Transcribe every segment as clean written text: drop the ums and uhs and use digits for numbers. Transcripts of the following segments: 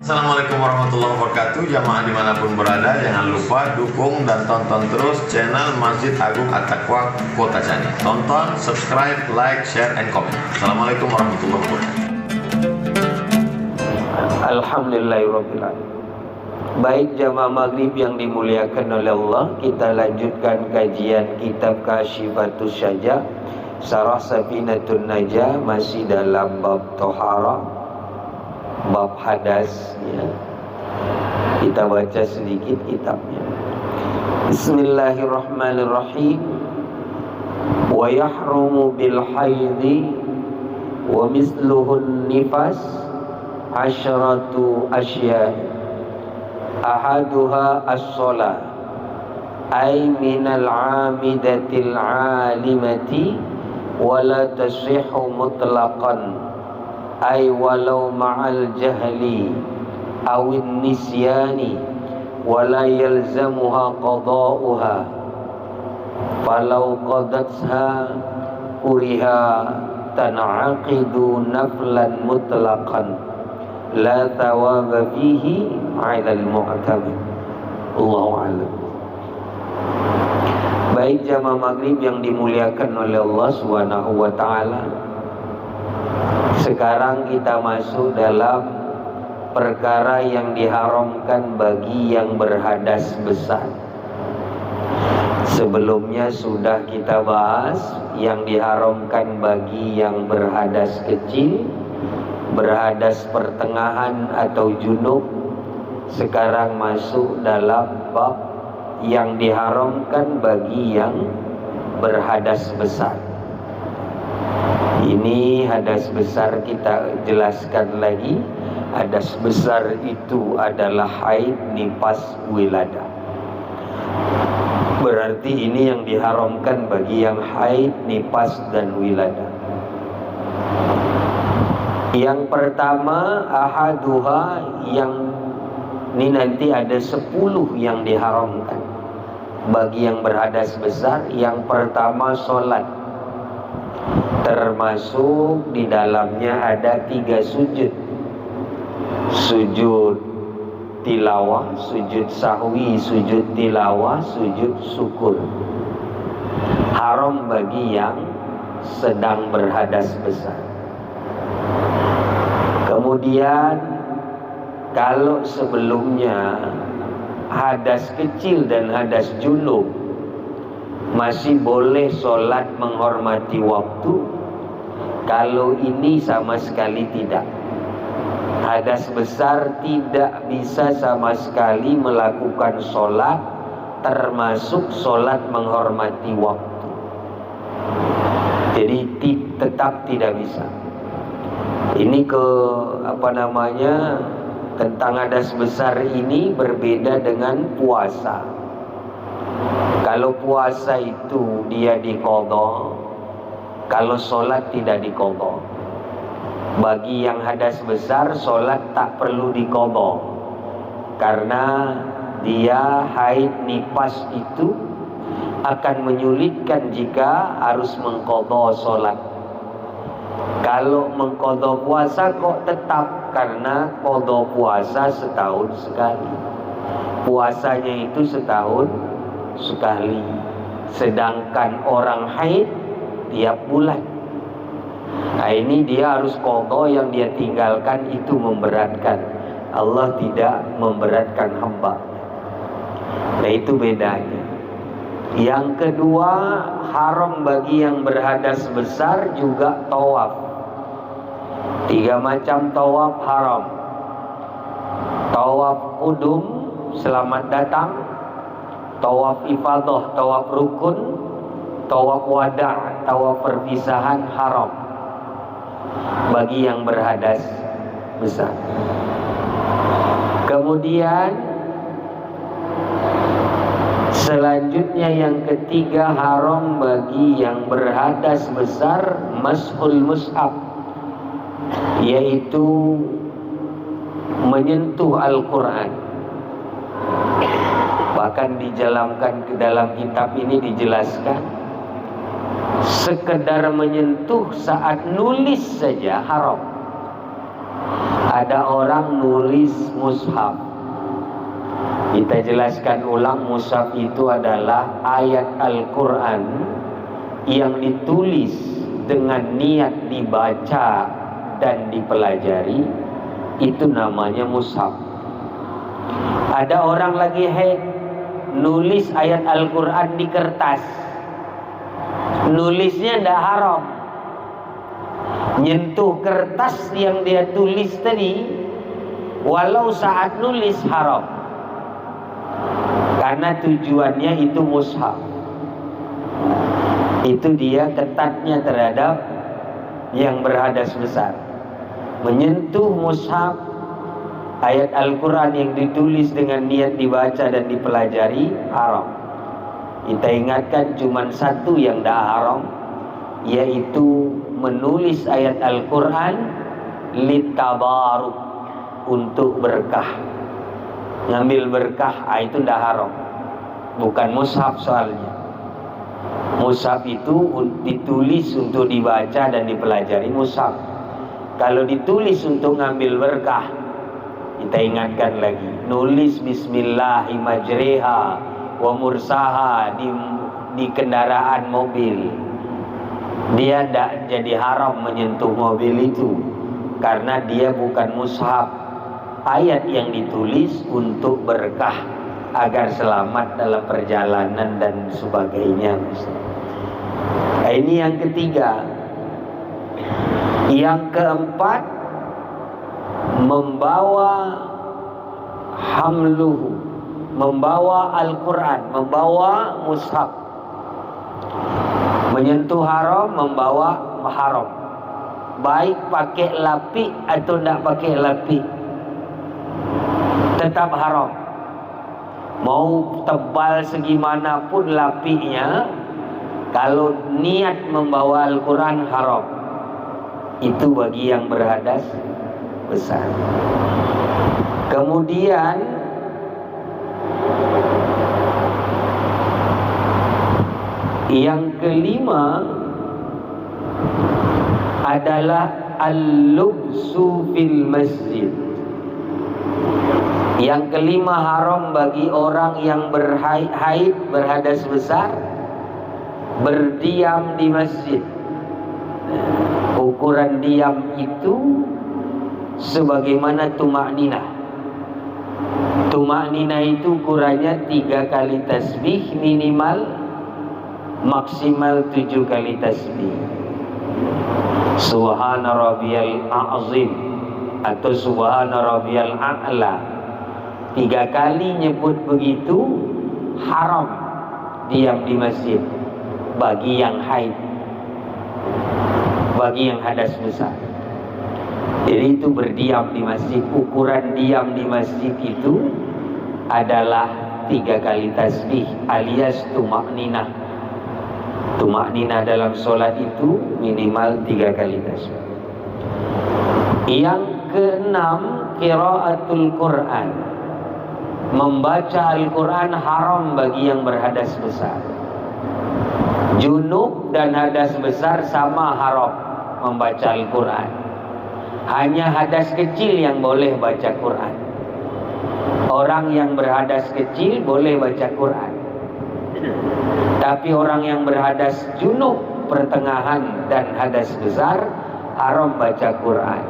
Assalamualaikum warahmatullahi wabarakatuh. Jamaah dimanapun berada, jangan lupa dukung dan tonton terus channel Masjid Agung At-Taqwa Kota Cani. Tonton, subscribe, like, share, and comment. Assalamualaikum warahmatullahi wabarakatuh. Alhamdulillahirrahmanirrahim. Baik jamaah maghrib yang dimuliakan oleh Allah, kita lanjutkan kajian kitab Kasyifatus Syajah Syarah Safinatun Najah, masih dalam bab Tohara, bab hadas ya. Kita baca sedikit kitabnya. Bismillahirrahmanirrahim. Wa yahrumu bil haidhi wa misluhun nifas asyratu asya' ahaduha as-shalah ay minal 'amidatil 'alimati wa la tasihhu mutlaqan ay walau ma'al jahli awin nisyani wa la yalzamuha qada'uha falau qadatha kuriha tan'aqidu naflan mutlaqan la thawaba fihi 'alal mu'tamid. Allahu a'lam. Baik jamaah maghrib yang dimuliakan oleh Allah Subhanahu wa taala, sekarang kita masuk dalam perkara yang diharamkan bagi yang berhadas besar. Sebelumnya sudah kita bahas yang diharamkan bagi yang berhadas kecil, berhadas pertengahan atau junub. Sekarang masuk dalam bab yang diharamkan bagi yang berhadas besar. Ini hadas besar kita jelaskan lagi. Hadas besar itu adalah haid, nifas, wiladah. Berarti ini yang diharamkan bagi yang haid, nifas, dan wiladah. Yang pertama ahaduha, yang ini nanti ada 10 yang diharamkan bagi yang berhadas besar. Yang pertama sholat, termasuk di dalamnya ada 3 sujud: sujud tilawah, sujud sahwi, sujud tilawah, sujud syukur. Haram bagi yang sedang berhadas besar. Kemudian kalau sebelumnya hadas kecil dan hadas junub masih boleh sholat menghormati waktu, kalau ini sama sekali tidak. Hadas besar tidak bisa sama sekali melakukan sholat, termasuk sholat menghormati waktu. Jadi tetap tidak bisa. Ini tentang hadas besar ini berbeda dengan puasa. Kalau puasa itu dia diqadha, kalau sholat tidak diqadha. Bagi yang hadas besar, sholat tak perlu diqadha, karena dia haid nifas itu akan menyulitkan jika harus mengqadha sholat. Kalau mengqadha puasa kok tetap, karena qadha puasa setahun sekali, puasanya itu setahun sekali. Sedangkan orang haid tiap bulan. Nah ini dia harus qadha, yang dia tinggalkan itu memberatkan. Allah tidak memberatkan hamba. Nah itu bedanya. Yang kedua, haram bagi yang berhadas besar juga tawaf. 3 macam tawaf haram: tawaf qudum, selamat datang; tawaf ifadah, tawaf rukun; tawaf wada', tawaf perpisahan, haram bagi yang berhadas besar. Kemudian selanjutnya yang ketiga, haram bagi yang berhadas besar mashul mushaf, yaitu menyentuh Al-Quran. Bahkan dijalankan ke dalam kitab ini dijelaskan, sekedar menyentuh saat nulis saja haram. Ada orang nulis mushaf. Kita jelaskan ulang, mushaf itu adalah ayat Al-Quran yang ditulis dengan niat dibaca dan dipelajari. Itu namanya mushaf. Ada orang lagi nulis ayat Al-Quran di kertas. Nulisnya tidak haram. Nyentuh kertas yang dia tulis tadi, walau saat nulis haram, karena tujuannya itu mushaf. Itu dia ketatnya terhadap yang berhadas besar. Menyentuh mushaf, ayat Al-Quran yang ditulis dengan niat dibaca dan dipelajari, haram. Kita ingatkan cuma satu yang tidak haram, yaitu menulis ayat Al-Quran litabaruk, untuk berkah, ngambil berkah. Itu tidak haram, bukan mushaf soalnya. Mushaf itu ditulis untuk dibaca dan dipelajari, mushaf. Kalau ditulis untuk ngambil berkah, kita ingatkan lagi, nulis Bismillahi majriha wa mursaha di kendaraan mobil, dia tidak jadi haram menyentuh mobil itu, karena dia bukan mushaf. Ayat yang ditulis untuk berkah, agar selamat dalam perjalanan dan sebagainya. Ini yang ketiga. Yang keempat, membawa hamluhu, membawa Al-Quran, membawa mushaf. Menyentuh haram, membawa haram. Baik pakai lapik atau tidak pakai lapik, tetap haram. Mau tebal segimanapun lapiknya, kalau niat membawa Al-Quran, haram. Itu bagi yang berhadas besar. Kemudian yang kelima adalah al-lubsu fil masjid. Yang kelima haram bagi orang yang berhaid, berhadas besar, berdiam di masjid. Ukuran diam itu sebagaimana tumakninah. Tumakninah itu ukurannya 3 kali tasbih minimal, maksimal 7 kali tasbih. Subhana rabbiyal a'zim atau subhana rabbiyal a'la. 3 kali nyebut begitu, haram diam di masjid bagi yang haid, bagi yang hadas besar. Jadi itu berdiam di masjid. Ukuran diam di masjid itu adalah 3 kali tasbih alias tumakninah. Tumakninah dalam solat itu minimal 3 kali tasbih. Yang keenam, qiraatul Quran. Membaca Al-Quran haram bagi yang berhadas besar. Junub dan hadas besar sama haram membaca Al-Quran. Hanya hadas kecil yang boleh baca Quran. Orang yang berhadas kecil boleh baca Quran, tapi orang yang berhadas junub pertengahan dan hadas besar haram baca Quran.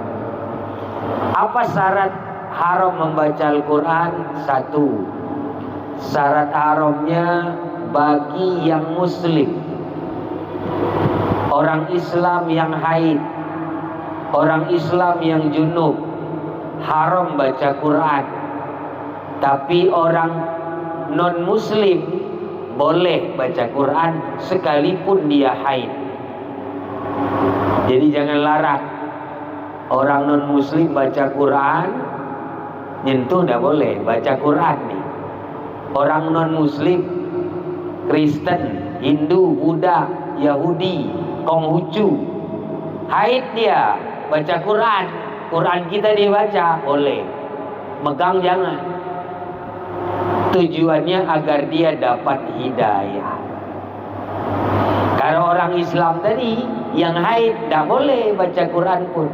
Apa syarat haram membaca Al-Quran? 1. Syarat haramnya bagi yang muslim, orang Islam yang haid, orang Islam yang junub, haram baca Quran. Tapi orang non-muslim boleh baca Quran sekalipun dia haid. Jadi jangan larang orang non-muslim baca Quran, nyentuh tidak boleh, baca Quran nih. Orang non-muslim, Kristen, Hindu, Buddha, Yahudi, Konghucu, haid dia, baca Quran, Quran kita dibaca, boleh. Megang jangan. Tujuannya agar dia dapat hidayah. Kalau orang Islam tadi yang haid tidak boleh baca Quran pun.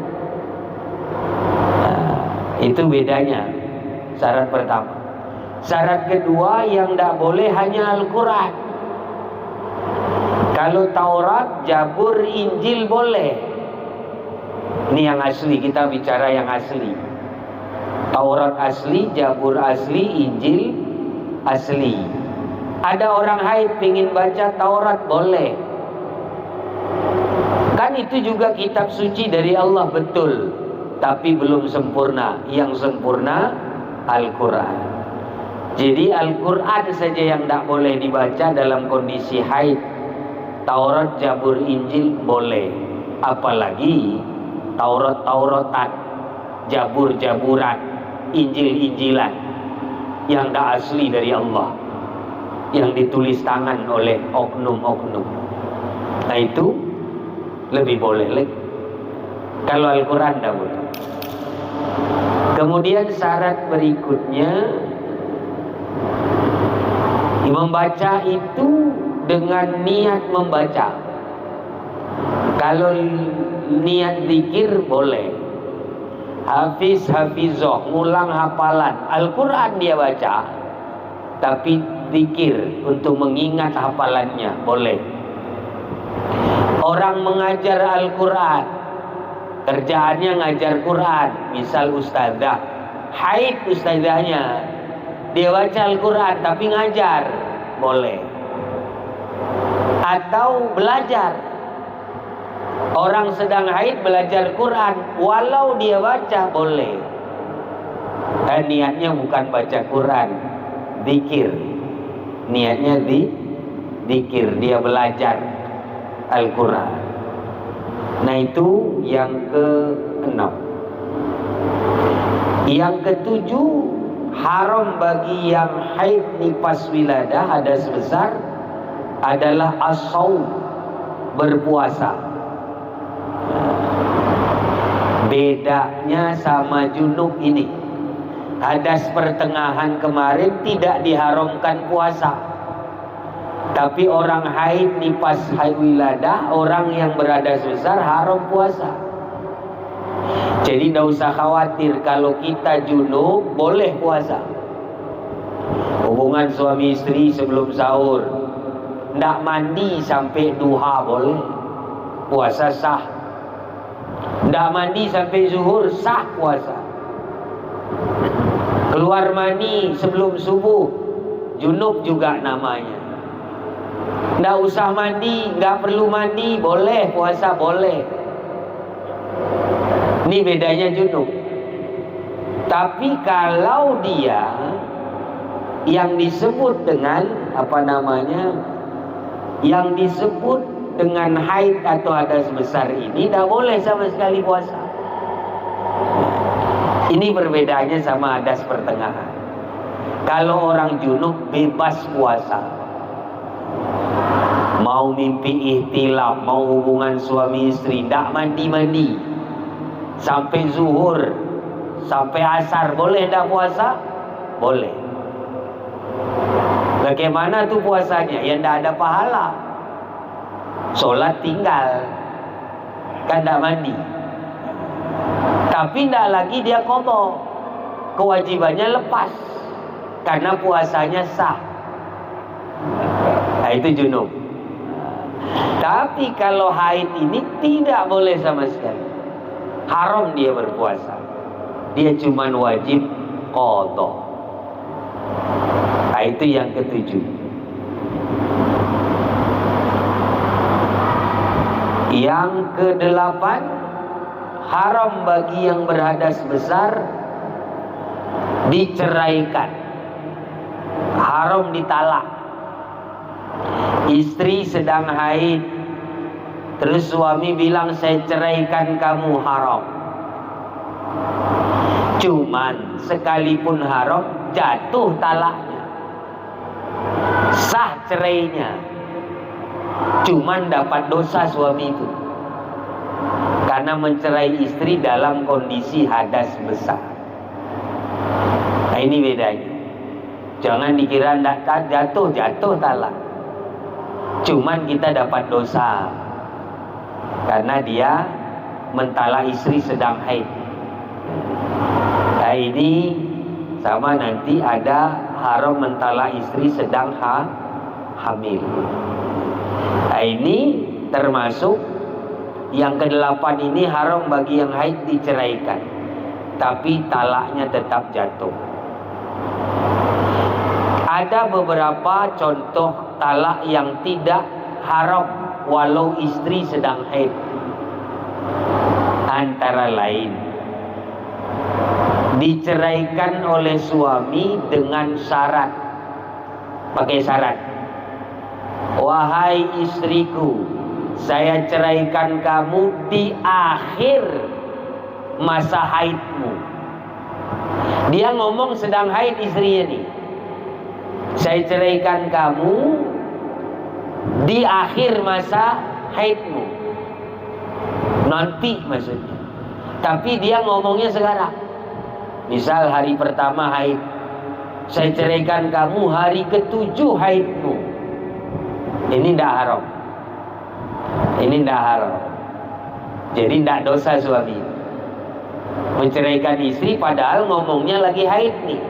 Itu bedanya. Syarat pertama. Syarat kedua, yang tidak boleh hanya Al-Quran. Kalau Taurat, Zabur, Injil boleh. Ini yang asli, kita bicara yang asli. Taurat asli, Zabur asli, Injil asli. Ada orang haid ingin baca Taurat, boleh. Kan itu juga kitab suci dari Allah, betul. Tapi belum sempurna. Yang sempurna Al-Quran. Jadi Al-Quran saja yang tidak boleh dibaca dalam kondisi haid. Taurat, Zabur, Injil boleh. Apalagi Taurat-Tauratan, Zabur-Jaburan, Injil-Injilan yang tidak asli dari Allah, yang ditulis tangan oleh oknum-oknum. Nah itu lebih boleh lagi. Kalau Al-Quran tidak boleh. Kemudian syarat berikutnya, membaca itu dengan niat membaca. Kalau niat zikir boleh. Hafiz, hafizoh, ngulang hafalan Al-Quran dia baca, tapi zikir untuk mengingat hafalannya boleh. Orang mengajar Al-Quran, kerjaannya ngajar Quran. Misal ustazah, haid ustazahnya, dia baca Al-Quran tapi ngajar, boleh. Atau belajar, orang sedang haid belajar Quran, walau dia baca, boleh. Dan niatnya bukan baca Quran, zikir. Niatnya zikir, dia belajar Al-Quran. Nah itu yang ke-6. Yang ke-7, haram bagi yang haid nifas wiladah, hadas besar, adalah as-shaum, berpuasa. Bedanya sama junub ini. Hadas pertengahan kemarin tidak diharamkan puasa, tapi orang haid nifas haid wiladah, orang yang berhadas besar, haram puasa. Jadi tidak usah khawatir, kalau kita junub boleh puasa. Hubungan suami istri sebelum sahur, tidak mandi sampai duha boleh, puasa sah. Tidak mandi sampai zuhur, sah puasa. Keluar mani sebelum subuh, junub juga namanya. Tidak usah mandi, nggak perlu mandi, boleh puasa, boleh. Ini bedanya junub. Tapi kalau dia yang disebut dengan apa namanya, yang disebut dengan haid atau hadas besar ini, tidak boleh sama sekali puasa. Ini perbedaannya sama hadas pertengahan. Kalau orang junub bebas puasa, mau mimpi ihtilam, mau hubungan suami istri, tidak mandi-mandi sampai zuhur, sampai asar, boleh tidak puasa? Boleh. Bagaimana tuh puasanya? Ya tidak ada pahala. Sholat tinggal, kan tidak mandi. Tapi tidak lagi dia qadha, kewajibannya lepas, karena puasanya sah. Nah itu junub. Tapi kalau haid ini tidak boleh sama sekali, haram dia berpuasa. Dia cuma wajib qadha. Nah itu yang ke-7. Yang ke-8, haram bagi yang berhadas besar diceraikan, haram ditalak. Istri sedang haid, terus suami bilang saya ceraikan kamu, haram. Cuman sekalipun haram, jatuh talaknya, sah cerainya, cuman dapat dosa suami itu karena mencerai istri dalam kondisi hadas besar. Nah ini bedanya. Jangan dikira tidak jatuh talak, cuman kita dapat dosa karena dia mentalak istri sedang haid. Nah Ini sama nanti ada haram mentala istri sedang hamil. Ini termasuk yang ke-8 ini haram bagi yang haid diceraikan, tapi talaknya tetap jatuh. Ada beberapa contoh talak yang tidak haram walau istri sedang haid. Antara lain, diceraikan oleh suami dengan syarat, pakai syarat, wahai istriku, saya ceraikan kamu di akhir masa haidmu. Dia ngomong sedang haid istrinya nih, saya ceraikan kamu di akhir masa haidmu, nanti maksudnya. Tapi dia ngomongnya sekarang. Misal hari pertama haid, saya ceraikan kamu hari ke-7 haidmu. Ini tidak haram. Ini tidak haram. Jadi tidak dosa suami menceraikan istri padahal ngomongnya lagi haid nih,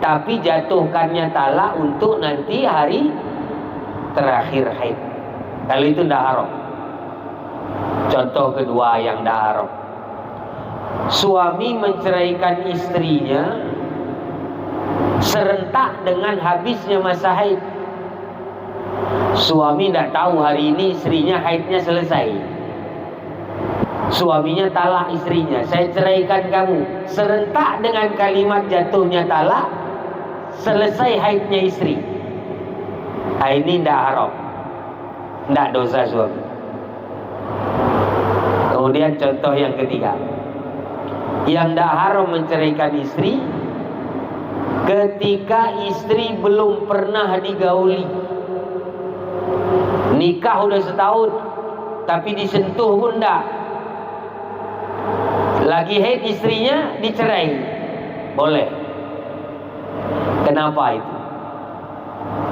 tapi jatuhkannya talak untuk nanti hari terakhir haid. Kalau itu tidak haram. Contoh kedua yang tidak haram, suami menceraikan istrinya serentak dengan habisnya masa haid. Suami tidak tahu hari ini istrinya haidnya selesai. Suaminya talak istrinya, saya ceraikan kamu, serentak dengan kalimat jatuhnya talak, selesai haidnya istri. Ini tidak haram, tidak dosa suami. Kemudian contoh yang ketiga, yang tidak haram menceraikan istri ketika istri belum pernah digauli. Nikah udah setahun tapi disentuh pun enggak. Lagi haid istrinya dicerai, boleh. Kenapa itu?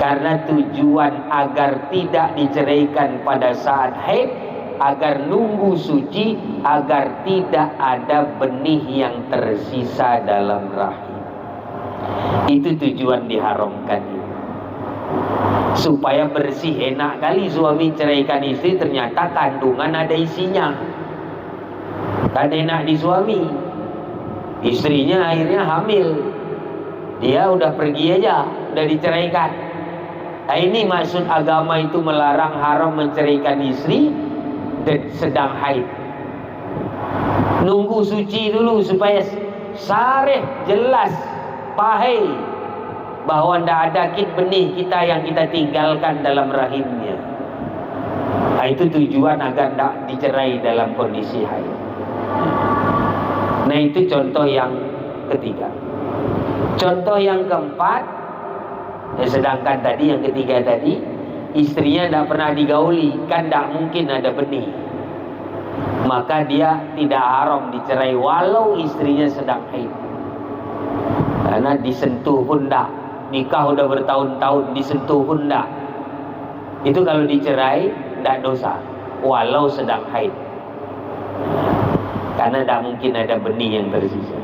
Karena tujuan agar tidak diceraikan pada saat haid, agar nunggu suci, agar tidak ada benih yang tersisa dalam rahim. Itu tujuan diharamkan itu. Supaya bersih, enak kali suami ceraikan istri, ternyata kandungan ada isinya. Kan enak di suami, istrinya akhirnya hamil, dia udah pergi aja, udah diceraikan. Nah, ini maksud agama itu melarang haram menceraikan istri sedang haid. Nunggu suci dulu supaya sareh, jelas, pahai bahwa tidak ada benih kita yang kita tinggalkan dalam rahimnya. Nah, itu tujuan agar tidak dicerai dalam kondisi haid. Nah, itu contoh yang ketiga. Contoh yang keempat, sedangkan tadi yang ketiga tadi istrinya tidak pernah digauli, kan tidak mungkin ada benih, maka dia tidak haram dicerai walau istrinya sedang haid. Karena disentuh pun tidak, nikah udah bertahun-tahun disentuh pun tidak. Itu kalau dicerai tidak dosa walau sedang haid, karena tidak mungkin ada benih yang tersisa.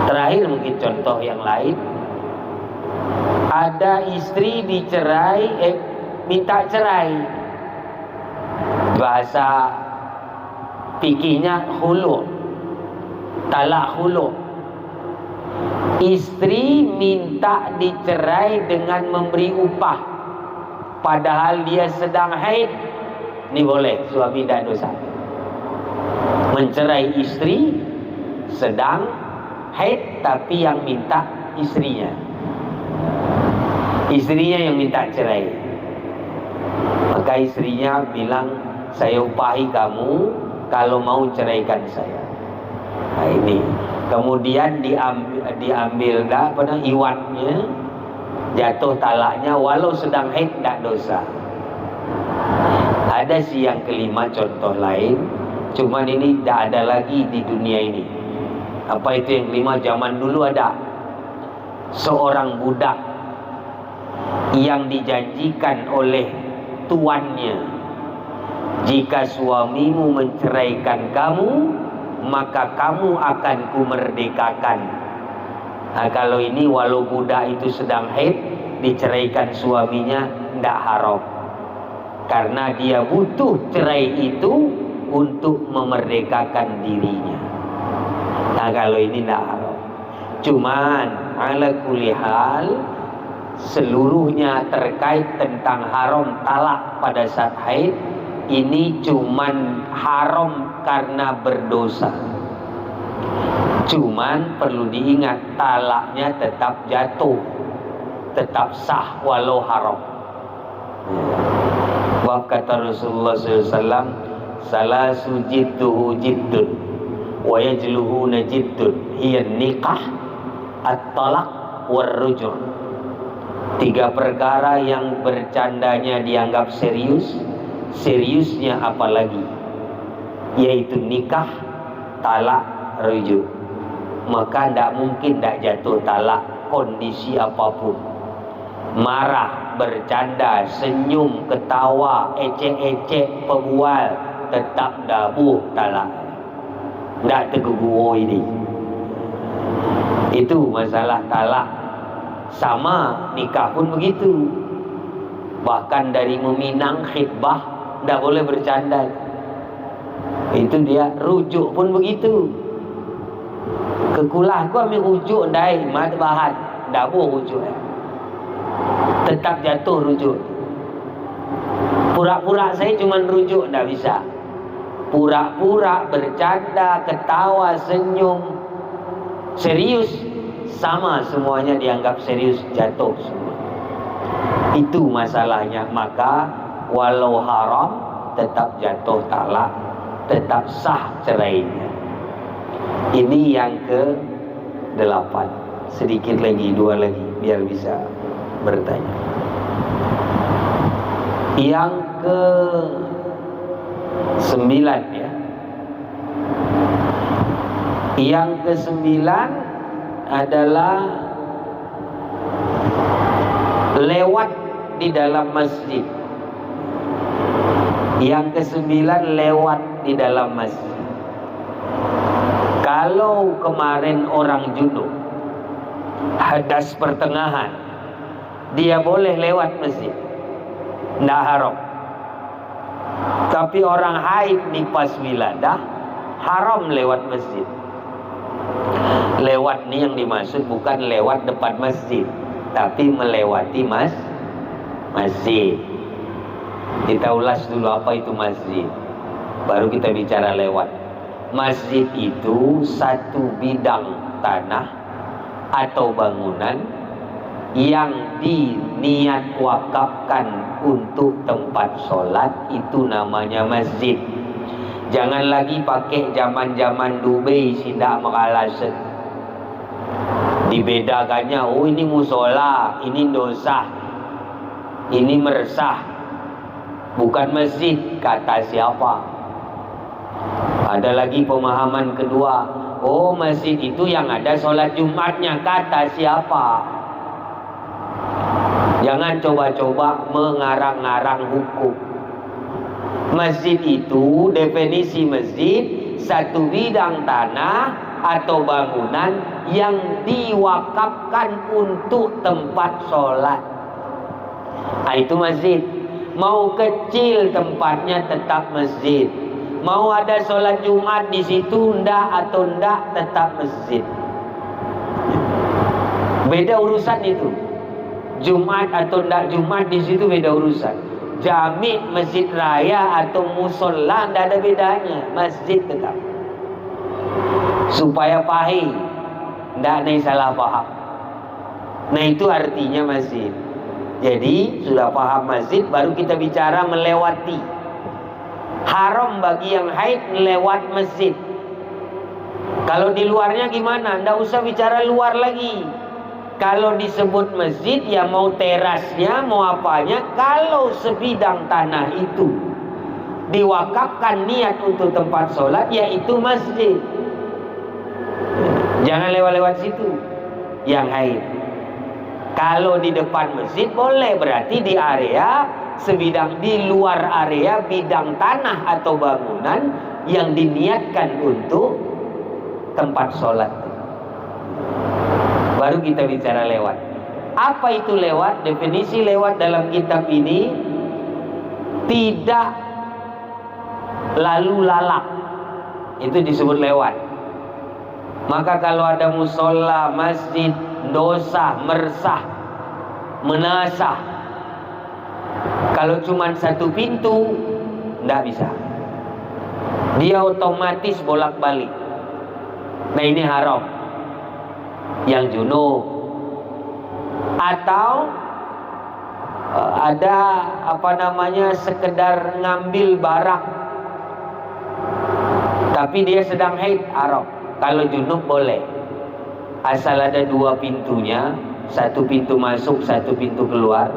Terakhir mungkin contoh yang lain, ada istri dicerai, minta cerai, bahasa fikihnya khulu', talak khulu'. Istri minta dicerai dengan memberi upah padahal dia sedang haid. Ini boleh, suami tidak dosa mencerai istri sedang haid, tapi yang minta istrinya. Istrinya yang minta cerai, maka istrinya bilang, saya upahi kamu kalau mau ceraikan saya. Nah, ini kemudian diambil iwatnya, jatuh talaknya walau sedang haid, tidak dosa. Ada sih yang kelima contoh lain, cuman ini tidak ada lagi di dunia ini. Apa itu yang kelima? Zaman dulu ada seorang budak yang dijanjikan oleh tuannya, jika suamimu menceraikan kamu, maka kamu akan kumerdekakan. Nah, kalau ini walau budak itu sedang haid, diceraikan suaminya, tidak haram. Karena dia butuh cerai itu untuk memerdekakan dirinya. Nah, kalau ini tidak haram. Cuman ala kulli hal, seluruhnya terkait tentang haram talak pada saat haid, ini cuman haram karena berdosa. Cuman perlu diingat, talaknya tetap jatuh, tetap sah walau haram. Wa kata Rasulullah SAW, salasu jidduhu jiddun wa yajluhuna jiddun hiya nikah, at-talak, war-rujur. 3 perkara yang bercandanya dianggap serius, seriusnya apalagi, yaitu nikah, talak, rujuk. Maka tidak mungkin tidak jatuh talak kondisi apapun. Marah, bercanda, senyum, ketawa, ecek-ecek, pebual, tetap dabuh talak. Tidak tergugur ini. Itu masalah talak. Sama nikah pun begitu. Bahkan dari meminang khitbah tidak boleh bercanda. Itu dia. Rujuk pun begitu. Kekulah aku ambil rujuk dai mat bahan, dah boleh rujuk. Tetap jatuh rujuk. Pura-pura saya cuma rujuk, dah bisa. Pura-pura, bercanda, ketawa, senyum, serius, sama semuanya dianggap serius, jatuh semua. Itu masalahnya. Maka walau haram tetap jatuh talak, tetap sah cerainya. Ini yang ke-8. Sedikit lagi, 2 lagi biar bisa bertanya. Yang ke-9 ya. Yang ke-9 adalah lewat di dalam masjid. Yang ke-9 lewat di dalam masjid. Kalau kemarin orang junub hadas pertengahan, dia boleh lewat masjid, tidak haram. Tapi orang haid nifas wiladah, haram lewat masjid. Lewat ni yang dimaksud bukan lewat depan masjid, tapi melewati masjid. Kita ulas dulu apa itu masjid, baru kita bicara lewat. Masjid itu satu bidang tanah atau bangunan yang diniat wakafkan untuk tempat sholat, itu namanya masjid. Jangan lagi pakai zaman-zaman Dubai sidak mengalasan. Dibedakannya, oh ini musola, ini dosa, ini meresah, bukan masjid. Kata siapa? Ada lagi pemahaman kedua, oh masjid itu yang ada sholat Jumatnya. Kata siapa? Jangan coba-coba mengarang-arang hukum. Masjid itu, definisi masjid, satu bidang tanah atau bangunan yang diwakafkan untuk tempat sholat. Nah, itu masjid. Mau kecil tempatnya tetap masjid. Mau ada sholat Jumat di situ ndak atau ndak, tetap masjid. Beda urusan itu. Jumat atau ndak Jumat di situ beda urusan. Jami, masjid raya atau musola ndak ada bedanya, masjid tetap. Supaya paham, ndak ada salah paham. Nah itu artinya masjid. Jadi sudah paham masjid, baru kita bicara melewati. Haram bagi yang haid lewat masjid. Kalau di luarnya gimana? Nggak usah bicara luar lagi. Kalau disebut masjid, ya mau terasnya, mau apanya, kalau sebidang tanah itu diwakafkan niat untuk tempat sholat, yaitu masjid. Jangan lewat-lewat situ yang haid. Kalau di depan masjid boleh, berarti di area sebidang, di luar area bidang tanah atau bangunan yang diniatkan untuk tempat sholat. Baru kita bicara lewat. Apa itu lewat? Definisi lewat dalam kitab ini tidak lalu lalang, itu disebut lewat. Maka kalau ada musola, masjid, dosa, mersah, menasah, kalau cuma satu pintu, tidak bisa. Dia otomatis bolak-balik. Nah ini haram. Yang junub. Atau ada sekedar ngambil barang, tapi dia sedang haid, haram. Kalau junub boleh, asal ada dua pintunya, satu pintu masuk, satu pintu keluar.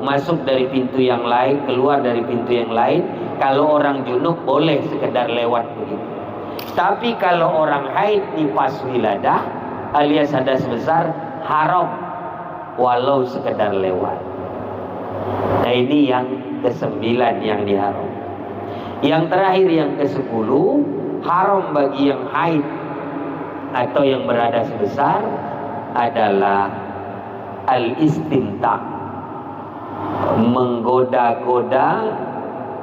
Masuk dari pintu yang lain, keluar dari pintu yang lain. Kalau orang junub boleh sekedar lewat begitu. Tapi kalau orang haid nifas wiladah alias hadas besar, haram walau sekedar lewat. Nah ini yang ke-9 yang diharam. Yang terakhir yang ke-10, haram bagi yang haid atau yang berhadas besar adalah al-istimta', menggoda-goda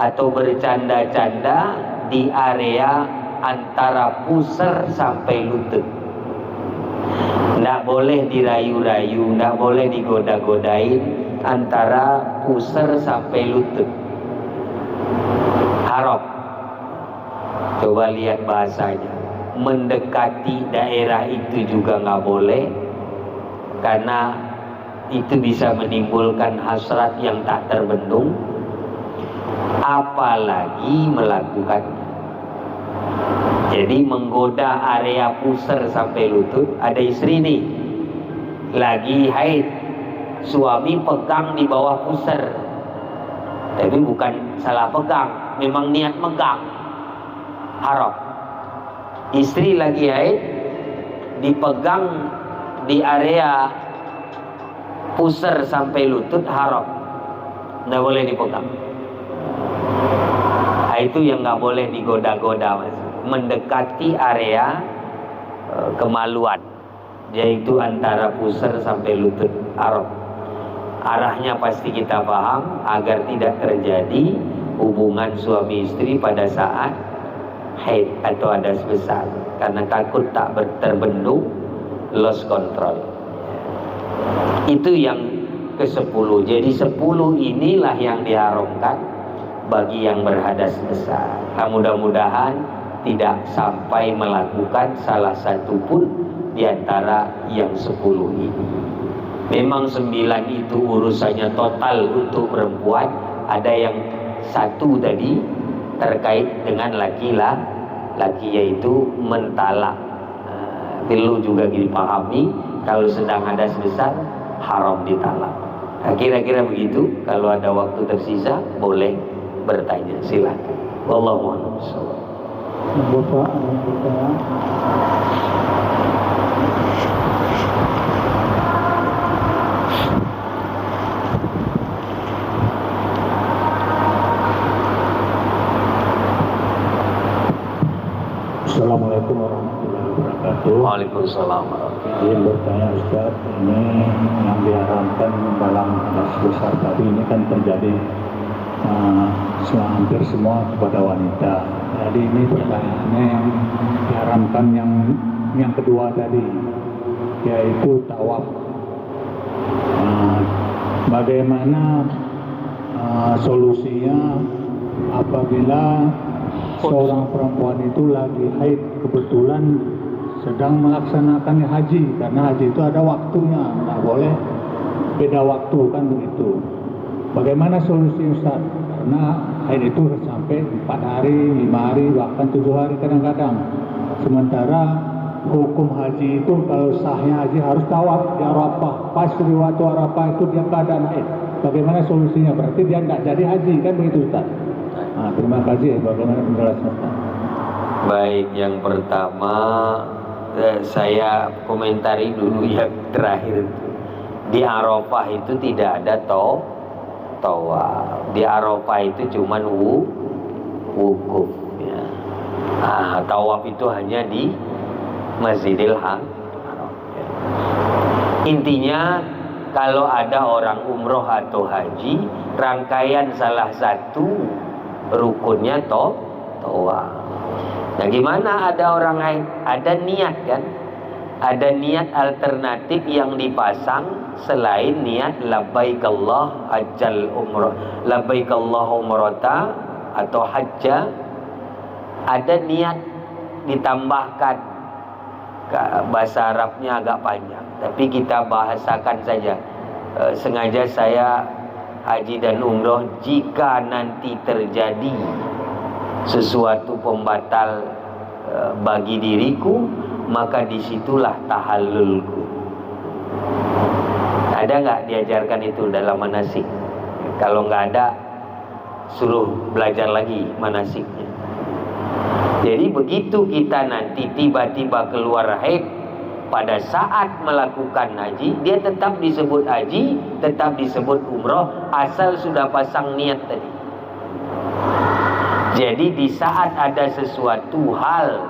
atau bercanda-canda di area antara pusar sampai lutut. Tidak boleh dirayu-rayu, tidak boleh digoda-godain antara pusar sampai lutut. Haram. Coba lihat bahasanya. Mendekati daerah itu juga nggak boleh, karena itu bisa menimbulkan hasrat yang tak terbendung, apalagi melakukannya. Jadi menggoda area pusar sampai lutut. Ada istri nih lagi haid, suami pegang di bawah pusar, tapi bukan salah pegang, memang niat megang, haram. Istri lagi haid dipegang di area pusar sampai lutut, haram, nggak boleh dipegang. Nah, itu yang nggak boleh digoda-goda, Mas. Mendekati area kemaluan, yaitu antara pusar sampai lutut, haram. Arahnya pasti kita paham, agar tidak terjadi hubungan suami istri pada saat haid atau hadas besar, karena takut tak terbendung, lost control. Itu yang ke-10. Jadi 10 inilah yang diharamkan bagi yang berhadas besar. Nah, mudah-mudahan tidak sampai melakukan salah satu pun di antara yang 10 ini. Memang 9 itu urusannya total untuk perempuan. Ada yang 1 tadi terkait dengan laki-laki, yaitu mentalak. Perlu juga dipahami, kalau sedang hadas besar haram ditalak. Nah, kira-kira begitu. Kalau ada waktu tersisa boleh bertanya, silakan. Wallahu a'lam. Bapak kita Assalamualaikum warahmatullahi wabarakatuh. Waalaikumsalam. Izin bertanya Ustaz, ini yang diharamkan dalam hadas besar tadi ini kan terjadi hampir semua kepada wanita. Jadi ini pertanyaannya yang diharamkan yang kedua tadi, yaitu tawaf. Bagaimana solusinya apabila seorang perempuan itu lagi haid, kebetulan sedang melaksanakan haji, karena haji itu ada waktunya, nggak boleh beda waktu, kan begitu. Bagaimana solusi Ustaz? Karena haid itu sampai 4 hari, 5 hari, bahkan 7 hari kadang-kadang. Sementara hukum haji itu kalau sahnya haji harus tawaf di Arafah. Pas di waktu Arafah itu dia keadaan haid. Bagaimana solusinya? Berarti dia nggak jadi haji, kan begitu Ustaz? Nah, terima kasih. Bagaimana penjelasan Ustaz? Baik, yang pertama saya komentari dulu yang terakhir. Di Arafah itu tidak ada tawaf. Di Arafah itu cuman wukuf ya. Tawaf itu hanya di Masjidil Haram. Intinya kalau ada orang umroh atau haji, rangkaian salah satu rukunnya tawaf. Nah gimana ada orang haid? Ada niat kan? Ada niat alternatif yang dipasang selain niat labbaik Allah hajjal umrah, labbaik Allah umrata atau hajja. Ada niat ditambahkan, bahasa Arabnya agak panjang, tapi kita bahasakan saja. Sengaja saya haji dan umroh jika nanti terjadi sesuatu pembatal bagi diriku, maka disitulah tahallulku. Ada nggak diajarkan itu dalam manasik? Kalau nggak ada, suruh belajar lagi manasiknya. Jadi begitu kita nanti tiba-tiba keluar haid pada saat melakukan haji, dia tetap disebut haji, tetap disebut umroh, asal sudah pasang niat tadi. Jadi di saat ada sesuatu hal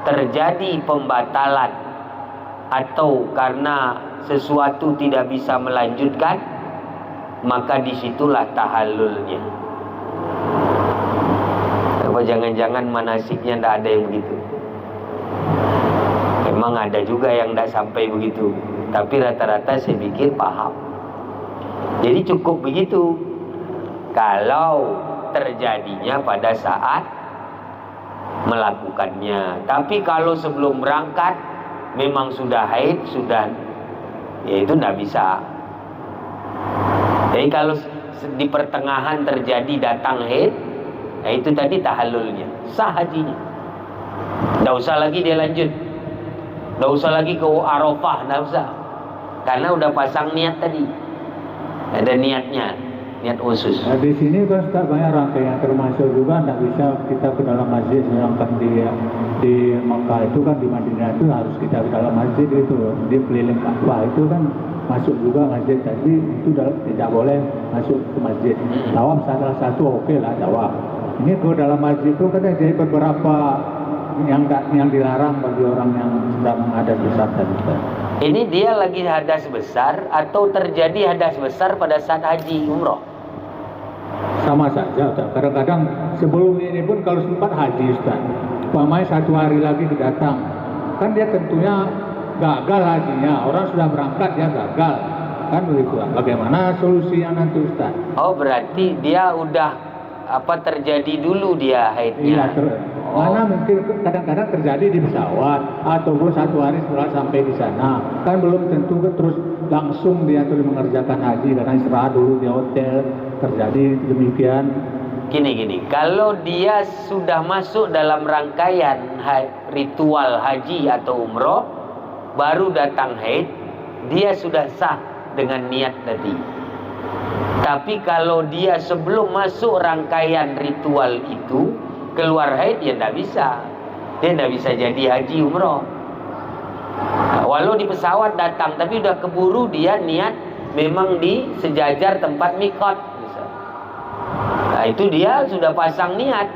terjadi pembatalan atau karena sesuatu tidak bisa melanjutkan, maka disitulah tahallulnya. Apa jangan-jangan manasiknya tidak ada yang begitu? Memang ada juga yang tidak sampai begitu, tapi rata-rata saya pikir paham. Jadi cukup begitu kalau terjadinya pada saat melakukannya. Tapi kalau sebelum berangkat memang sudah haid, sudah, ya itu tidak bisa. Jadi kalau di pertengahan terjadi datang haid, nah itu tadi tahallulnya, sah hajinya. Tidak usah lagi dia lanjut, tidak usah lagi ke Arafah, tidak usah, karena udah pasang niat tadi, ada niatnya, niat khusus. Nah, di sini kan banyak rangkaian, termasuk juga tidak bisa kita ke dalam masjid, sedangkan di Mekah itu kan, di Madinah itu harus kita ke dalam masjid itu, di keliling Ka'bah itu kan masuk juga masjid, tapi itu tidak boleh masuk ke masjid. Tawaf salah satu oke lah tawaf. Ini ke dalam masjid itu kan jadi beberapa yang dilarang bagi orang yang sedang hadas besar tadi. Ini dia lagi hadas besar atau terjadi hadas besar pada saat haji umroh? Sama saja, Ustaz. Kadang-kadang sebelum ini pun kalau sempat haji, Ustaz, umpamanya 1 hari lagi datang, kan dia tentunya gagal hajinya. Orang sudah berangkat dia gagal, kan begitu. Bagaimana solusinya nanti, Ustaz? Oh berarti dia udah terjadi dulu dia haidnya. Iya, mana mungkin kadang-kadang terjadi di pesawat ataupun 1 hari setelah sampai di sana, kan belum tentu terus langsung dia terus mengerjakan haji, karena istirahat dulu di hotel. Terjadi demikian. Gini, kalau dia sudah masuk dalam rangkaian ritual haji atau umroh, baru datang haid, dia sudah sah dengan niat tadi. Tapi kalau dia sebelum masuk rangkaian ritual itu keluar haid, ya tidak bisa. Dia tidak bisa jadi haji umroh. Nah, walau di pesawat datang, tapi udah keburu dia niat memang di sejajar tempat mikot. Nah itu dia sudah pasang niat,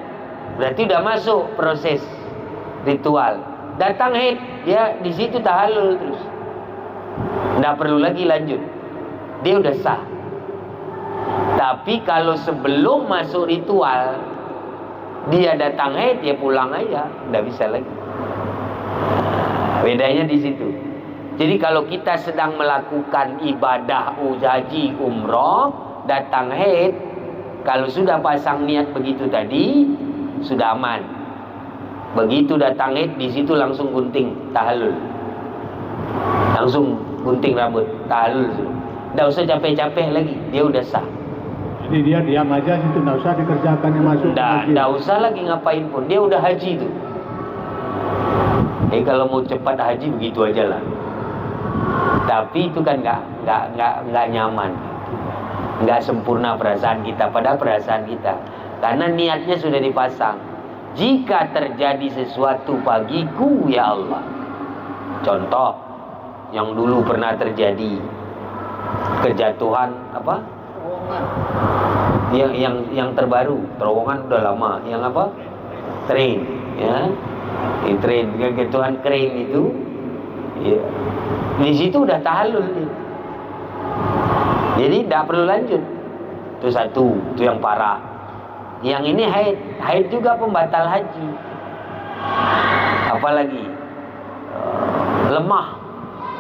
berarti udah masuk proses ritual. Datang haid, dia di situ tahallul terus, tidak perlu lagi lanjut, dia udah sah. Tapi kalau sebelum masuk ritual dia datang haid, dia pulang aja, tidak bisa lagi. Bedanya di situ. Jadi kalau kita sedang melakukan ibadah haji umroh, datang haid, kalau sudah pasang niat begitu tadi, sudah aman. Begitu datang haid, di situ langsung gunting tahallul, langsung gunting rambut tahallul. Tidak usah capek-capek lagi, dia udah sah. Jadi dia diam aja situ, tidak usah dikerjakan yang masuk. Tidak usah lagi ngapain pun, dia udah haji tuh. Kalau mau cepat haji begitu aja lah. Tapi itu kan nggak nyaman, nggak sempurna perasaan kita pada perasaan kita, karena niatnya sudah dipasang. Jika terjadi sesuatu bagiku ya Allah, contoh yang dulu pernah terjadi, kejatuhan yang terbaru, terowongan udah lama, yang train, ya, train kegetuan keren itu, ya, di situ udah tahallul dia. Jadi tidak perlu lanjut. Itu satu, itu yang parah. Yang ini haid juga pembatal haji. Apalagi lemah,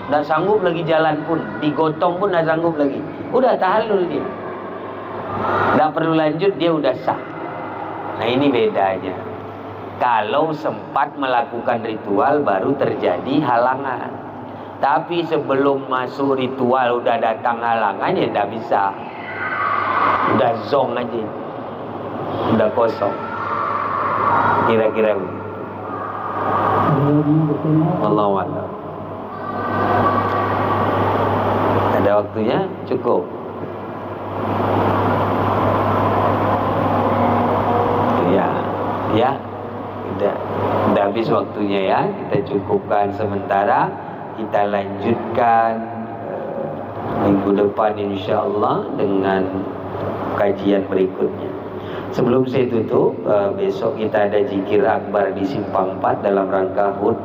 tidak sanggup lagi jalan pun, digotong pun tidak sanggup lagi. Udah tahallul dia, tidak perlu lanjut, dia udah sah. Nah ini bedanya. Kalau sempat melakukan ritual baru terjadi halangan. Tapi sebelum masuk ritual udah datang halangan, ya tidak bisa. Udah zong aja, udah kosong. Kira-kira begitu. Wallahu a'lam. Ada waktunya cukup. Ya, udah habis waktunya ya. Kita cukupkan sementara. Kita lanjutkan minggu depan insyaallah dengan kajian berikutnya. Sebelum saya tutup, besok kita ada zikir akbar di Simpang 4 dalam rangka HUT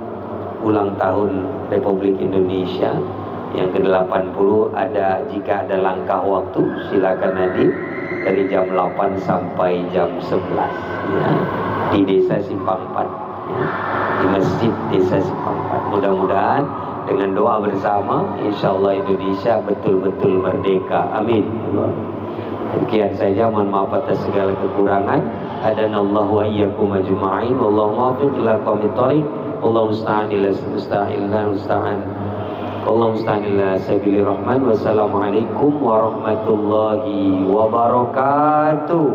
ulang tahun Republik Indonesia yang ke-80. Jika ada langkah waktu silakan hadir dari jam 8 sampai jam 11 ya, di Desa Simpang 4 ya, di Masjid Desa Simpang 4. Mudah-mudahan dengan doa bersama insyaallah Indonesia betul-betul merdeka. Amin. Sekian saja, mohon maaf atas segala kekurangan. Adanallahu wa iyyakum ajma'in. Wallahu muwaffiq ila aqwamit thoriq. Wallahu musta'an ila musta'an. Wallahu musta'an ila sabilir rahman. Wassalamualaikum warahmatullahi wabarakatuh.